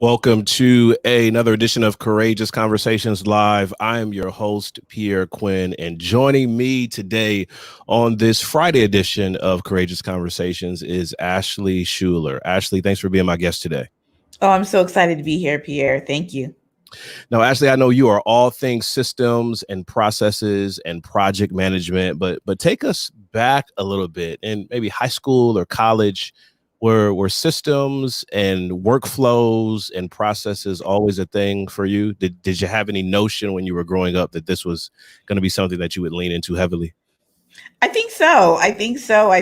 Welcome to another edition of Courageous Conversations Live. I am your host, Pierre Quinn, and joining me today on this Friday edition of Courageous Conversations is Ashley Shuler. Ashley, thanks for being my guest today. Oh, I'm so excited to be here, Pierre. Thank you. Now, Ashley, I know you are all things systems and processes and project management, but take us back a little bit in maybe high school or college. Were systems and workflows and processes always a thing for you? Did you have any notion when you were growing up that this was going to be something that you would lean into heavily? I think so. I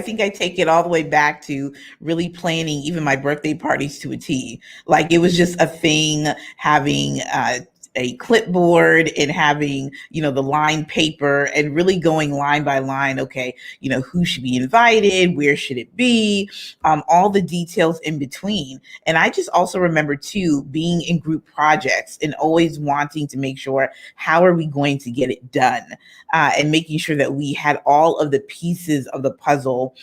think I take it all the way back to really planning even my birthday parties to a T. Like it was just a thing having a clipboard and having, the lined paper and really going line by line. Okay, who should be invited? Where should it be? All the details in between. And I just also remember too, being in group projects and always wanting to make sure, how are we going to get it done? And making sure that we had all of the pieces of the puzzle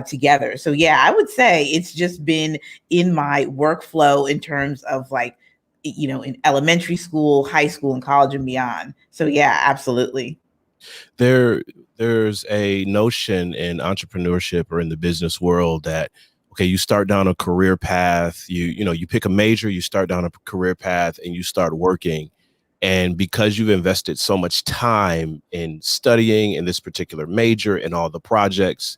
together. So yeah, I would say it's just been in my workflow in terms of in elementary school, high school, and college and beyond. So yeah, absolutely. There's a notion in entrepreneurship or in the business world that, okay, you start down a career path, you pick a major, you start down a career path and you start working. And because you've invested so much time in studying in this particular major and all the projects,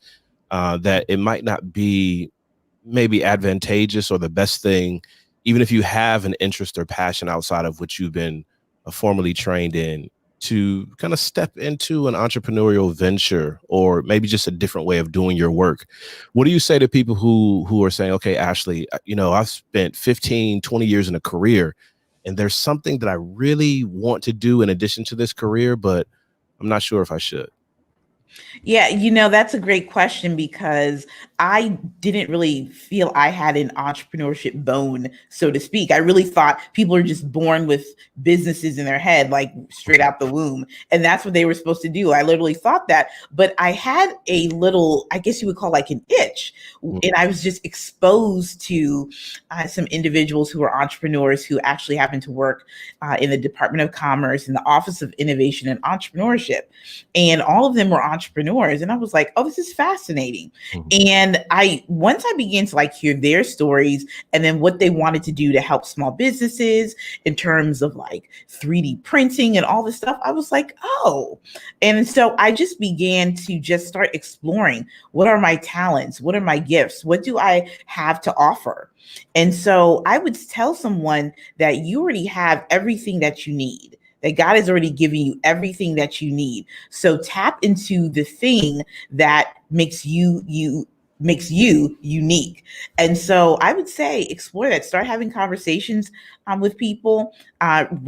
that it might not be maybe advantageous or the best thing, even if you have an interest or passion outside of what you've been formally trained in, to kind of step into an entrepreneurial venture or maybe just a different way of doing your work. What do you say to people who are saying, okay, Ashley, I've spent 15, 20 years in a career, and there's something that I really want to do in addition to this career, but I'm not sure if I should? Yeah, that's a great question because I didn't really feel I had an entrepreneurship bone, so to speak. I really thought people are just born with businesses in their head, like straight out the womb. And that's what they were supposed to do. I literally thought that. But I had a little, I guess you would call like an itch. And I was just exposed to some individuals who were entrepreneurs who actually happened to work in the Department of Commerce in the Office of Innovation and Entrepreneurship. And all of them were entrepreneurs. And I was like, oh, this is fascinating. And once I began to hear their stories and then what they wanted to do to help small businesses in terms of 3D printing and all this stuff, I was like, oh. And so I just began to just start exploring, what are my talents? What are my gifts? What do I have to offer? And so I would tell someone that you already have everything that you need, that God has already given you everything that you need. So tap into the thing that makes you unique. And so I would say explore that, start having conversations with people,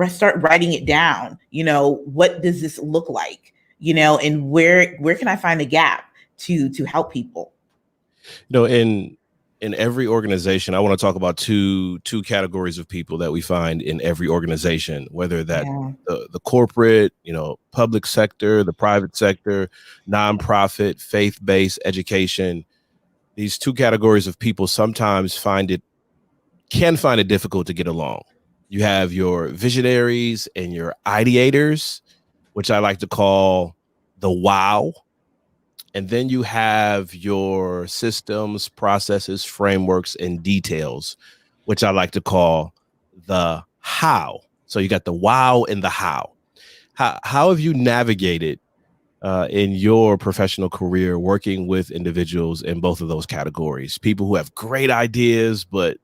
start writing it down. What does this look like? And where can I find a gap to help people? In every organization, I want to talk about two categories of people that we find in every organization, whether that the corporate, public sector, the private sector, nonprofit, faith-based education. These two categories of people sometimes can find it difficult to get along. You have your visionaries and your ideators, which I like to call the wow. And then you have your systems, processes, frameworks, and details, which I like to call the how. So you got the wow and the how. How have you navigated in your professional career working with individuals in both of those categories? People who have great ideas, but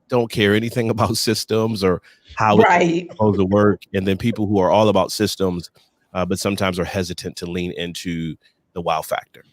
don't care anything about systems or how it's supposed to work. And then people who are all about systems, but sometimes are hesitant to lean into the wow factor.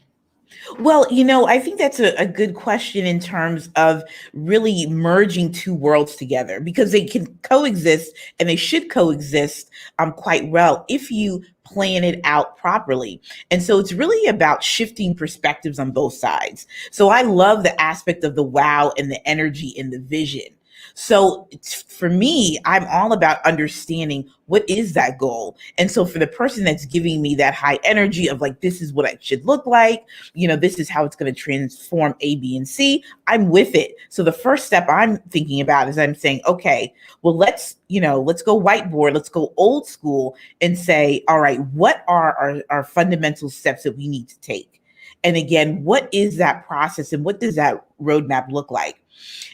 Well, I think that's a good question in terms of really merging two worlds together, because they can coexist and they should coexist quite well if you plan it out properly. And so it's really about shifting perspectives on both sides. So I love the aspect of the wow and the energy and the vision. So for me, I'm all about understanding what is that goal. And so for the person that's giving me that high energy of like, this is what it should look like, this is how it's going to transform A, B, and C, I'm with it. So the first step I'm thinking about is I'm saying, okay, well, let's go whiteboard, let's go old school and say, all right, what are our fundamental steps that we need to take? And again, what is that process and what does that roadmap look like?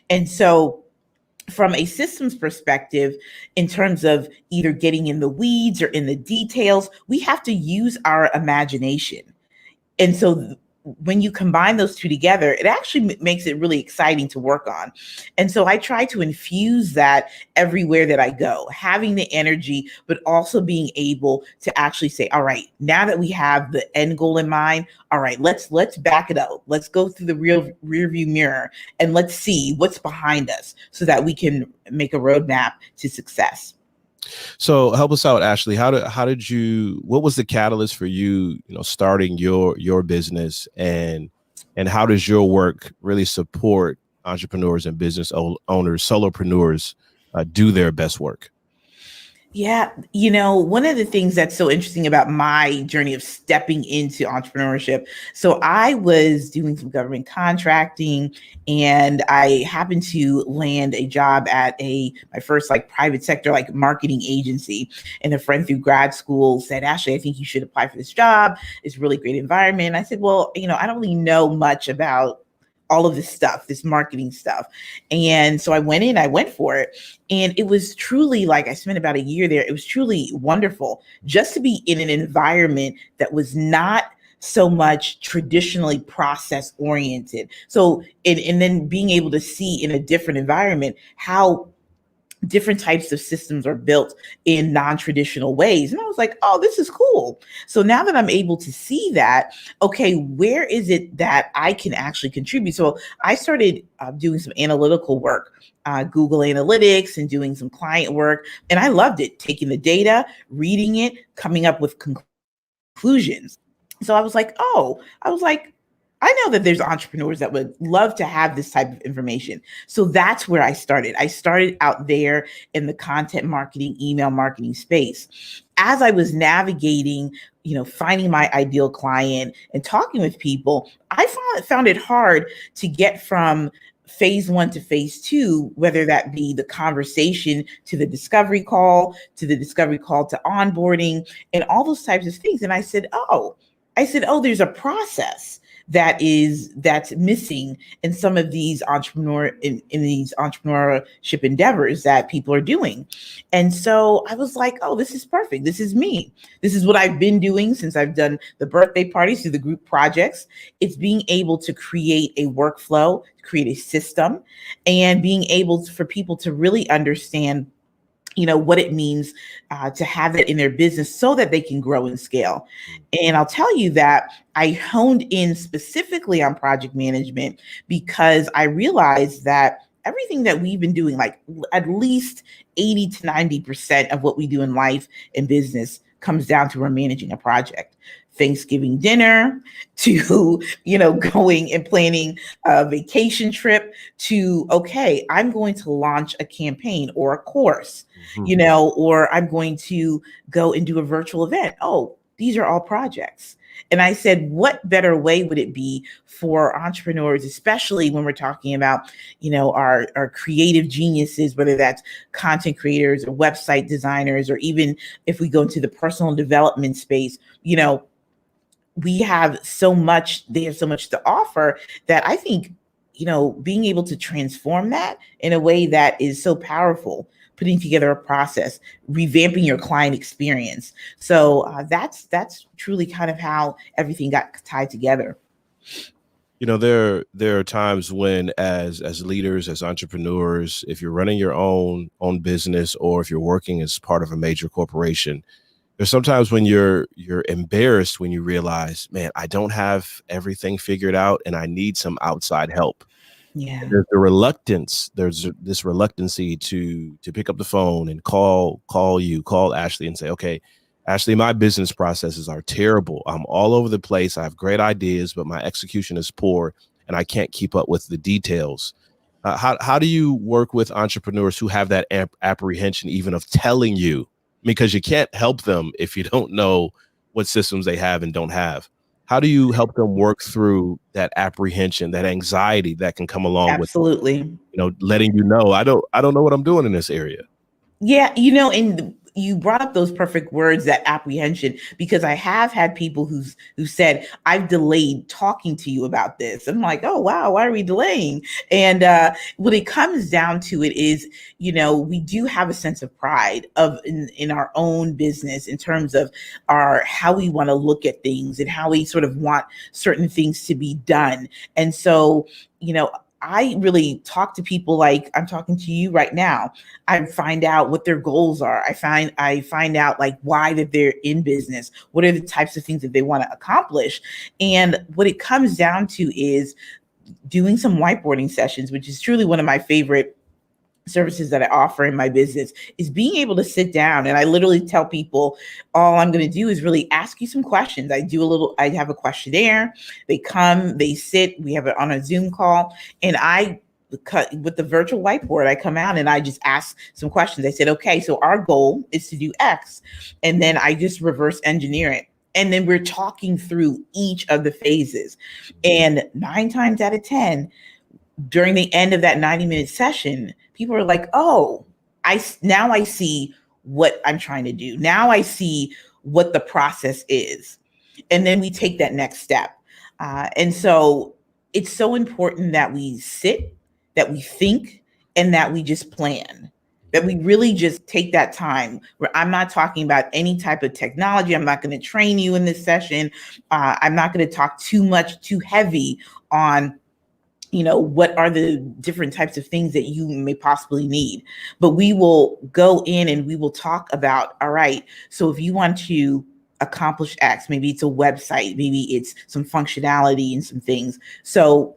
And so from a systems perspective, in terms of either getting in the weeds or in the details, we have to use our imagination. And so when you combine those two together, it actually makes it really exciting to work on. And so I try to infuse that everywhere that I go, having the energy, but also being able to actually say, all right, now that we have the end goal in mind, all right, let's back it up. Let's go through the rear view mirror and let's see what's behind us so that we can make a roadmap to success. So help us out, Ashley. What was the catalyst for you, starting your business, and how does your work really support entrepreneurs and business owners, solopreneurs, do their best work? Yeah, one of the things that's so interesting about my journey of stepping into entrepreneurship. So I was doing some government contracting and I happened to land a job at my first private sector marketing agency. And a friend through grad school said, Ashley, I think you should apply for this job. It's a really great environment. And I said, well, I don't really know much about all of this stuff, this marketing stuff. And so I went for it. And it was truly I spent about a year there. It was truly wonderful just to be in an environment that was not so much traditionally process oriented. So, and then being able to see in a different environment how different types of systems are built in non-traditional ways. And I was like, oh, this is cool. So now that I'm able to see that, okay, where is it that I can actually contribute? So I started doing some analytical work, Google Analytics, and doing some client work. And I loved it, taking the data, reading it, coming up with conclusions. So I was like, I know that there's entrepreneurs that would love to have this type of information. So that's where I started. I started out there in the content marketing, email marketing space. As I was navigating, finding my ideal client and talking with people, I found it hard to get from phase 1 to phase 2, whether that be the conversation to the discovery call, to onboarding and all those types of things. And I said, there's a process that's missing in some of these these entrepreneurship endeavors that people are doing. And so I was like, oh, this is perfect. This is me. This is what I've been doing since I've done the birthday parties through the group projects. It's being able to create a workflow, create a system, and being able for people to really understand what it means to have it in their business so that they can grow and scale. And I'll tell you that I honed in specifically on project management because I realized that everything that we've been doing, at least 80 to 90% of what we do in life and business comes down to we're managing a project. Thanksgiving dinner to, going and planning a vacation trip to, okay, I'm going to launch a campaign or a course, or I'm going to go and do a virtual event. Oh, these are all projects. And I said, what better way would it be for entrepreneurs, especially when we're talking about, our creative geniuses, whether that's content creators or website designers, or even if we go into the personal development space, they have so much to offer that I think, being able to transform that in a way that is so powerful, putting together a process, revamping your client experience. So that's truly kind of how everything got tied together. There are times when as leaders, as entrepreneurs, if you're running your own business or if you're working as part of a major corporation, there's sometimes when you're embarrassed when you realize, man, I don't have everything figured out and I need some outside help. Yeah. There's the reluctance. There's this reluctancy to pick up the phone and call Ashley and say, okay, Ashley, my business processes are terrible. I'm all over the place. I have great ideas, but my execution is poor and I can't keep up with the details. How do you work with entrepreneurs who have that apprehension even of telling you, because you can't help them if you don't know what systems they have and don't have? How do you help them work through that apprehension, that anxiety that can come along with, Absolutely. letting I don't know what I'm doing in this area? Yeah, and you brought up those perfect words, that apprehension, because I have had people who said, I've delayed talking to you about this. I'm like, oh wow, why are we delaying? And what it comes down to it is, we do have a sense of pride in our own business in terms of how we want to look at things and how we sort of want certain things to be done. And so, I really talk to people like I'm talking to you right now. I find out what their goals are. I find out like why that they're in business. What are the types of things that they want to accomplish? And what it comes down to is doing some whiteboarding sessions, which is truly one of my favorite services that I offer in my business, is being able to sit down. And I literally tell people, all I'm going to do is really ask you some questions. I have a questionnaire. They come, they sit, we have it on a Zoom call, and with the virtual whiteboard, I come out and I just ask some questions. I said, okay, so our goal is to do X. And then I just reverse engineer it. And then we're talking through each of the phases. And 9 times out of 10, during the end of that 90-minute session, people are like, oh, now I see what I'm trying to do. Now I see what the process is. And then we take that next step. And so it's so important that we sit, that we think, and that we just plan, that we really just take that time where I'm not talking about any type of technology. I'm not going to train you in this session. I'm not going to talk too heavy on what are the different types of things that you may possibly need. But we will go in and we will talk about, all right, so if you want to accomplish X, maybe it's a website, maybe it's some functionality and some things. So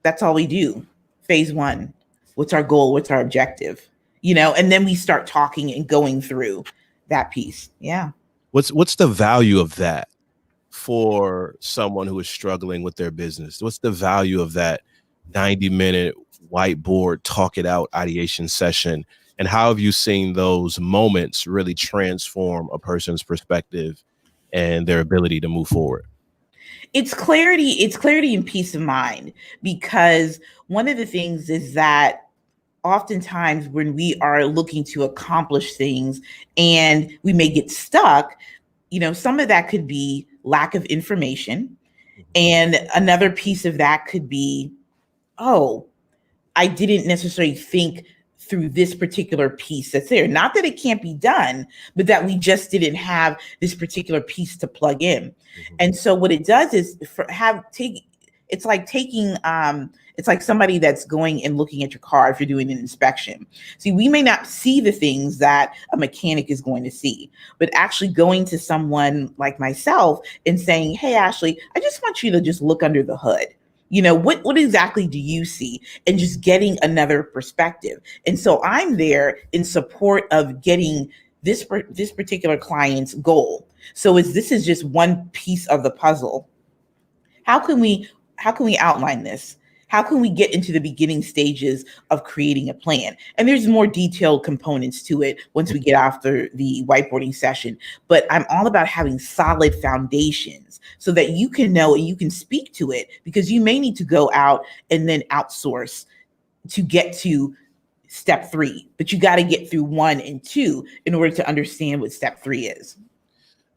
that's all we do. Phase 1, what's our goal? What's our objective? And then we start talking and going through that piece. Yeah. What's the value of that for someone who is struggling with their business? What's the value of that 90-minute whiteboard talk it out ideation session? And how have you seen those moments really transform a person's perspective and their ability to move forward? It's clarity and peace of mind, because one of the things is that oftentimes when we are looking to accomplish things and we may get stuck, some of that could be lack of information. And another piece of that could be, oh, I didn't necessarily think through this particular piece that's there. Not that it can't be done, but that we just didn't have this particular piece to plug in. Mm-hmm. And so what it does is it's like somebody that's going and looking at your car if you're doing an inspection. See, we may not see the things that a mechanic is going to see, but actually going to someone like myself and saying, hey, Ashley, I just want you to just look under the hood. What exactly do you see? And just getting another perspective. And so I'm there in support of getting this particular client's goal. So this is just one piece of the puzzle. How can we outline this? How can we get into the beginning stages of creating a plan? And there's more detailed components to it once we get after the whiteboarding session. But I'm all about having solid foundations so that you can know and you can speak to it, because you may need to go out and then outsource to get to step 3. But you got to get through 1 and 2 in order to understand what step 3 is.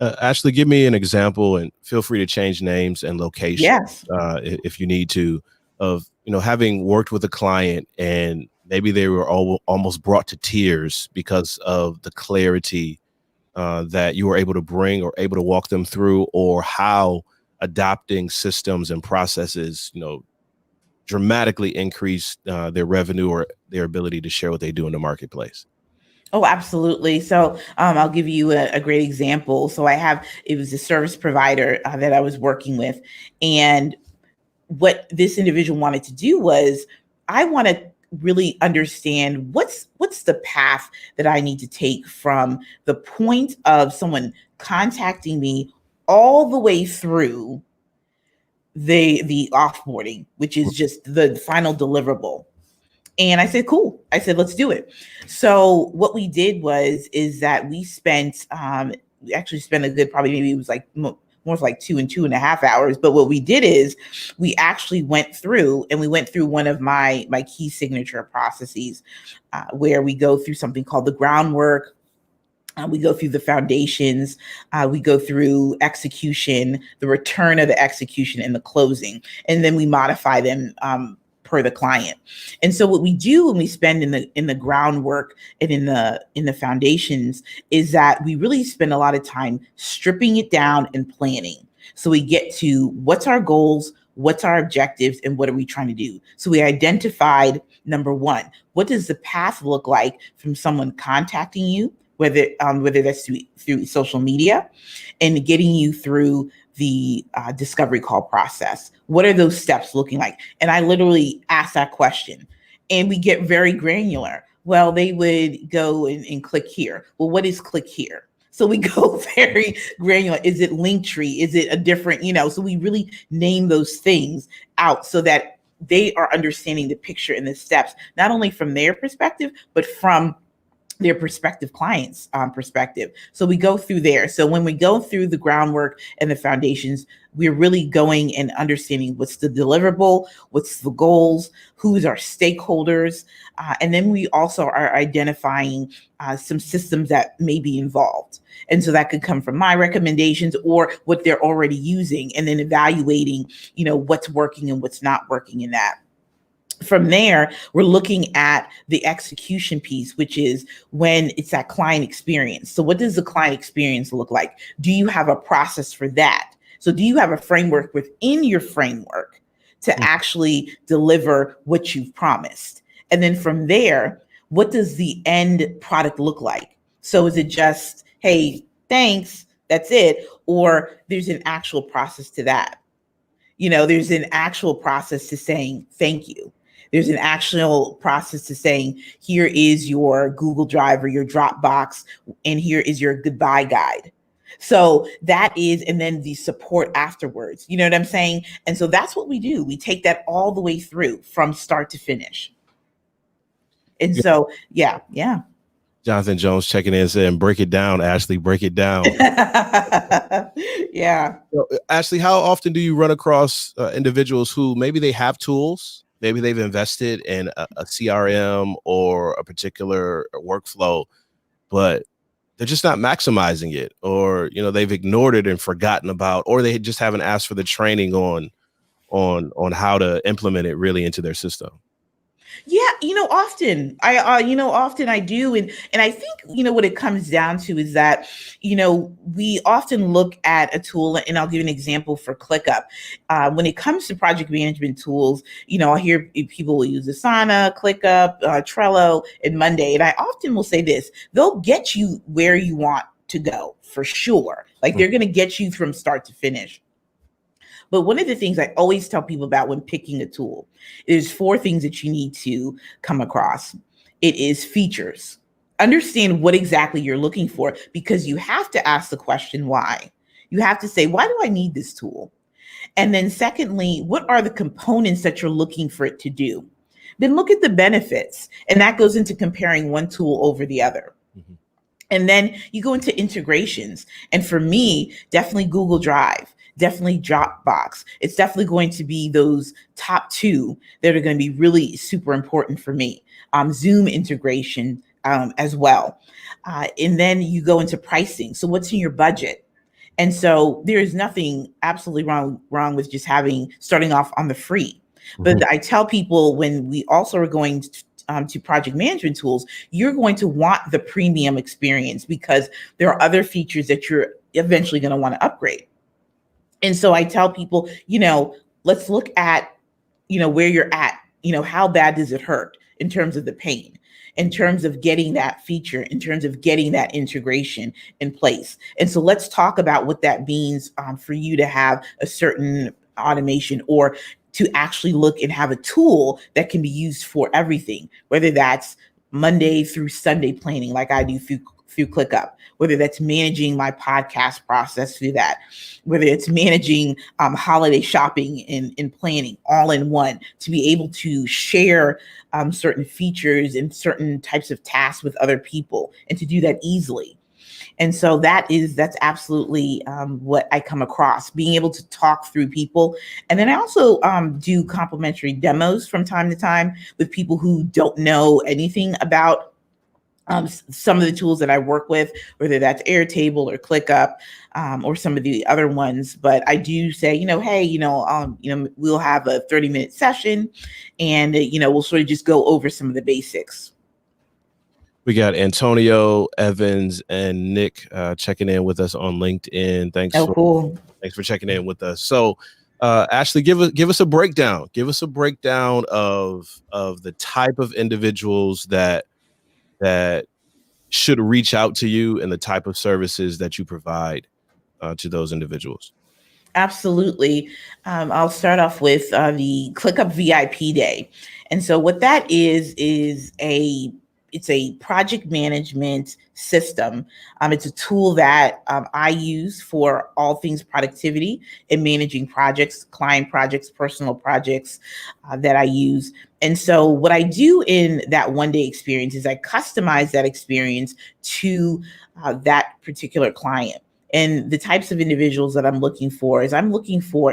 Ashley, give me an example, and feel free to change names and locations. Yes. If you need to, of having worked with a client and maybe they were almost brought to tears because of the clarity that you were able to bring or able to walk them through, or how adopting systems and processes dramatically increased their revenue or their ability to share what they do in the marketplace. Oh, absolutely. So I'll give you a great example. So it was a service provider that I was working with, and what this individual wanted to do was, I want to really understand what's the path that I need to take from the point of someone contacting me all the way through the offboarding, which is just the final deliverable. And I said, cool. I said, let's do it. So what we did is that we actually spent a good, probably maybe it was like more like 2.5 hours. But what we did is we actually went through one of my key signature processes, where we go through something called the groundwork. We go through the foundations, we go through execution, the return of the execution, and the closing, and then we modify them per the client. And so what we do when we spend in the groundwork and in the foundations is that we really spend a lot of time stripping it down and planning. So we get to what's our goals, what's our objectives, and what are we trying to do? So we identified, number one, what does the path look like from someone contacting you, whether that's through social media, and getting you through the discovery call process. What are those steps looking like? And I literally ask that question, and we get very granular. Well, they would go and click here. Well, what is click here? So we go very granular. Is it Linktree? Is it a different, so we really name those things out so that they are understanding the picture and the steps, not only from their perspective, but from their prospective clients' perspective. So we go through there. So when we go through the groundwork and the foundations, we're really going and understanding what's the deliverable, what's the goals, who's our stakeholders, and then we also are identifying some systems that may be involved. And so that could come from my recommendations or what they're already using, and then evaluating, what's working and what's not working in that. From there, we're looking at the execution piece, which is when it's that client experience. So what does the client experience look like? Do you have a process for that? So do you have a framework within your framework to actually deliver what you've promised? And then from there, what does the end product look like? So is it just, hey, thanks, that's it? Or there's an actual process to that? There's an actual process to saying thank you. There's an actual process to saying, here is your Google Drive or your Dropbox, and here is your goodbye guide. So that is, and then the support afterwards, you know what I'm saying? And so that's what we do. We take that all the way through from start to finish. And so, yeah. Jonathan Jones checking in saying, break it down, Ashley, break it down. Yeah. Ashley, how often do you run across individuals who maybe they have tools, maybe they've invested in a CRM or a particular workflow, but they're just not maximizing it, or, they've ignored it and forgotten about, or they just haven't asked for the training on how to implement it really into their system? Yeah, often I do. And I think, what it comes down to is that, we often look at a tool, and I'll give you an example for ClickUp. When it comes to project management tools, I hear people will use Asana, ClickUp, Trello, and Monday. And I often will say this, they'll get you where you want to go for sure. Like they're going to get you from start to finish. But one of the things I always tell people about when picking a tool is 4 things that you need to come across. It is features. Understand what exactly you're looking for, because you have to ask the question, why? You have to say, why do I need this tool? And then secondly, what are the components that you're looking for it to do? Then look at the benefits. And that goes into comparing one tool over the other. Mm-hmm. And then you go into integrations. And for me, definitely Google Drive. Definitely Dropbox. It's definitely going to be those top 2 that are going to be really super important for me. Zoom integration as well. And then you go into pricing. So what's in your budget? And so there is nothing absolutely wrong with just starting off on the free. Mm-hmm. But I tell people, when we also are going to project management tools, you're going to want the premium experience, because there are other features that you're eventually going to want to upgrade. And so I tell people, let's look at, where you're at, how bad does it hurt in terms of the pain, in terms of getting that feature, in terms of getting that integration in place. And so let's talk about what that means for you to have a certain automation, or to actually look and have a tool that can be used for everything, whether that's Monday through Sunday planning, like I do through ClickUp, whether that's managing my podcast process through that, whether it's managing holiday shopping and planning all in one, to be able to share certain features and certain types of tasks with other people, and to do that easily. And so that's absolutely what I come across, being able to talk through people. And then I also do complimentary demos from time to time with people who don't know anything about some of the tools that I work with, whether that's Airtable or ClickUp or some of the other ones. But I do say, hey, we'll have a 30-minute session, and we'll sort of just go over some of the basics. We got Antonio, Evans, and Nick checking in with us on LinkedIn. Thanks for checking in with us. So, Ashley, give us a breakdown. Give us a breakdown of the type of individuals that should reach out to you and the type of services that you provide to those individuals. Absolutely. I'll start off with the ClickUp VIP Day. And so what that is it's a project management system. It's a tool that I use for all things productivity and managing projects, client projects, personal projects that I use. And so what I do in that one-day experience is I customize that experience to that particular client. And the types of individuals that I'm looking for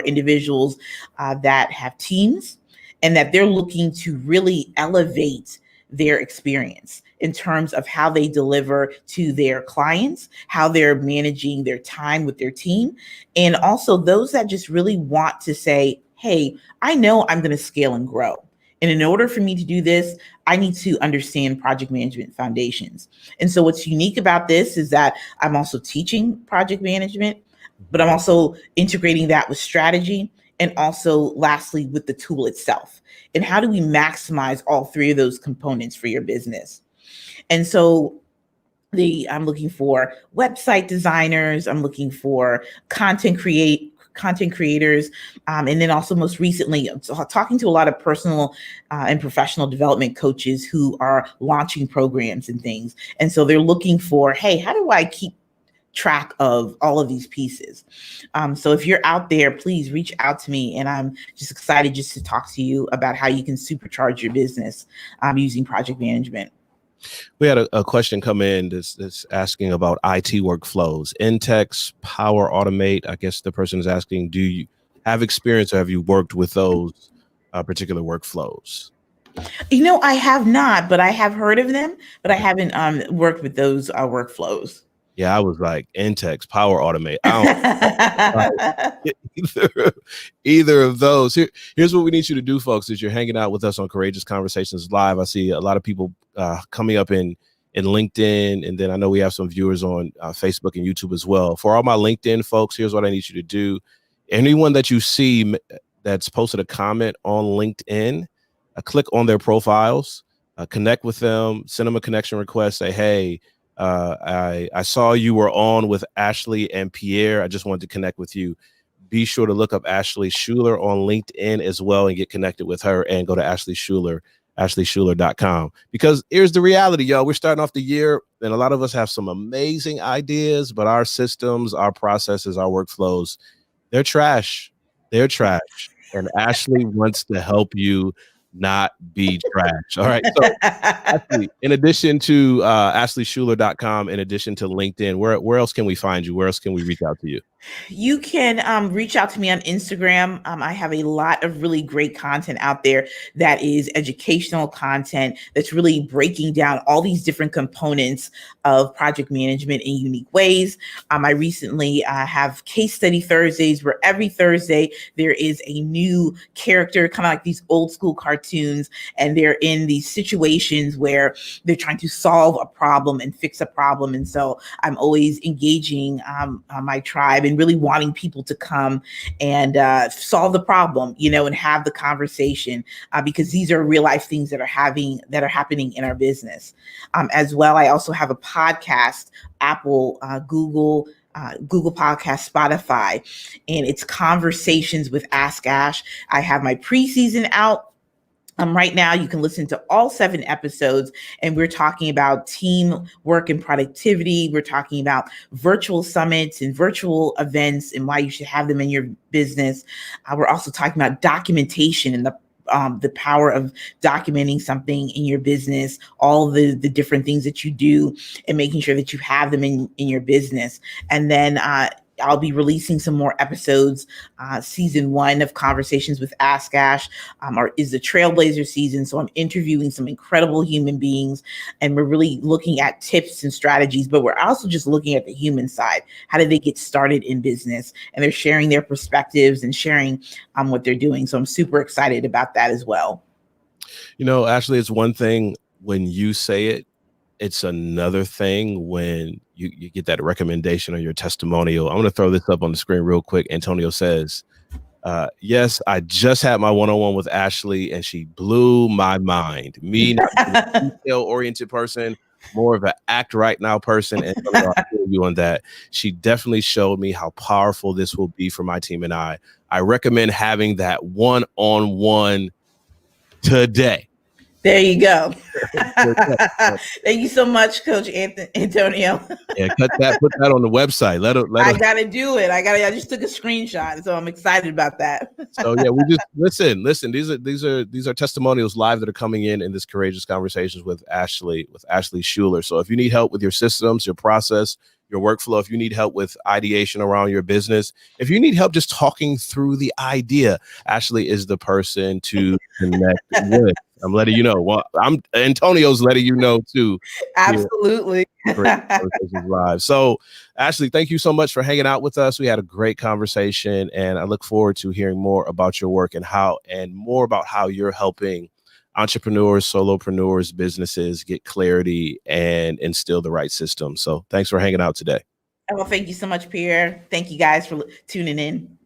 individuals that have teams, and that they're looking to really elevate their experience in terms of how they deliver to their clients, how they're managing their time with their team, and also those that just really want to say, hey, I know I'm going to scale and grow. And in order for me to do this, I need to understand project management foundations. And so what's unique about this is that I'm also teaching project management, but I'm also integrating that with strategy, and also lastly with the tool itself. And how do we maximize all three of those components for your business? And so I'm looking for website designers, I'm looking for content creators, and then also most recently talking to a lot of personal and professional development coaches who are launching programs and things. And so they're looking for, hey, how do I keep track of all of these pieces? So if you're out there, please reach out to me, and I'm just excited just to talk to you about how you can supercharge your business using project management. We had a question come in that's asking about IT workflows, Intex, Power Automate. I guess the person is asking, do you have experience, or have you worked with those particular workflows? I have not, but I have heard of them, but I haven't worked with those workflows. Yeah, I was like, Intex, Power Automate. I don't either of those. Here's what we need you to do, folks, is you're hanging out with us on Courageous Conversations Live. I see a lot of people coming up in LinkedIn, and then I know we have some viewers on Facebook and YouTube as well. For all my LinkedIn folks, here's what I need you to do. Anyone that you see that's posted a comment on LinkedIn, click on their profiles, connect with them, send them a connection request, say, hey, I saw you were on with Ashley and Pierre. I just wanted to connect with you. Be sure to look up Ashley Shuler on LinkedIn as well and get connected with her, and go to Ashley Shuler, ashleyshuler.com. Because here's the reality, y'all. We're starting off the year, and a lot of us have some amazing ideas, but our systems, our processes, our workflows, they're trash. They're trash. And Ashley wants to help you not be trash. All right. So Ashley, in addition to ashleyshuler.com, in addition to LinkedIn, where else can we find you? Where else can we reach out to you? You can reach out to me on Instagram. I have a lot of really great content out there that is educational content that's really breaking down all these different components of project management in unique ways. I recently have Case Study Thursdays, where every Thursday there is a new character, kind of like these old school cartoons, and they're in these situations where they're trying to solve a problem and fix a problem. And so I'm always engaging my tribe and really wanting people to come and solve the problem, and have the conversation, because these are real life things that are happening in our business. As well, I also have a podcast, Apple, Google Podcast, Spotify, and it's Conversations with Ask Ash. I have my preseason out. Right now, you can listen to all 7 episodes, and we're talking about teamwork and productivity. We're talking about virtual summits and virtual events and why you should have them in your business. We're also talking about documentation and the power of documenting something in your business, all the different things that you do, and making sure that you have them in your business. And then I'll be releasing some more episodes. Season 1 of Conversations with Ask Ash is the Trailblazer season. So I'm interviewing some incredible human beings, and we're really looking at tips and strategies, but we're also just looking at the human side. How did they get started in business? And they're sharing their perspectives and sharing what they're doing. So I'm super excited about that as well. Ashley, it's one thing when you say it, it's another thing when you get that recommendation or your testimonial. I'm going to throw this up on the screen real quick. Antonio says, yes, I just had my one-on-one with Ashley and she blew my mind. Me, not a detail-oriented person, more of an act right now person. And I feel you on that. She definitely showed me how powerful this will be for my team and I. I recommend having that one-on-one today. There you go. Thank you so much, Coach Antonio. Yeah, put that on the website. I gotta do it. I just took a screenshot, so I'm excited about that. So yeah, we just listen. These are testimonials live that are coming in this Courageous Conversations with Ashley Shuler. So if you need help with your systems, your process, your workflow, if you need help with ideation around your business, if you need help just talking through the idea, Ashley is the person to connect with. I'm letting you know. Well, Antonio's letting you know too. Absolutely. Live. So, Ashley, thank you so much for hanging out with us. We had a great conversation, and I look forward to hearing more about your work and more about how you're helping entrepreneurs, solopreneurs, businesses get clarity and instill the right system. So, thanks for hanging out today. Well, thank you so much, Pierre. Thank you guys for tuning in.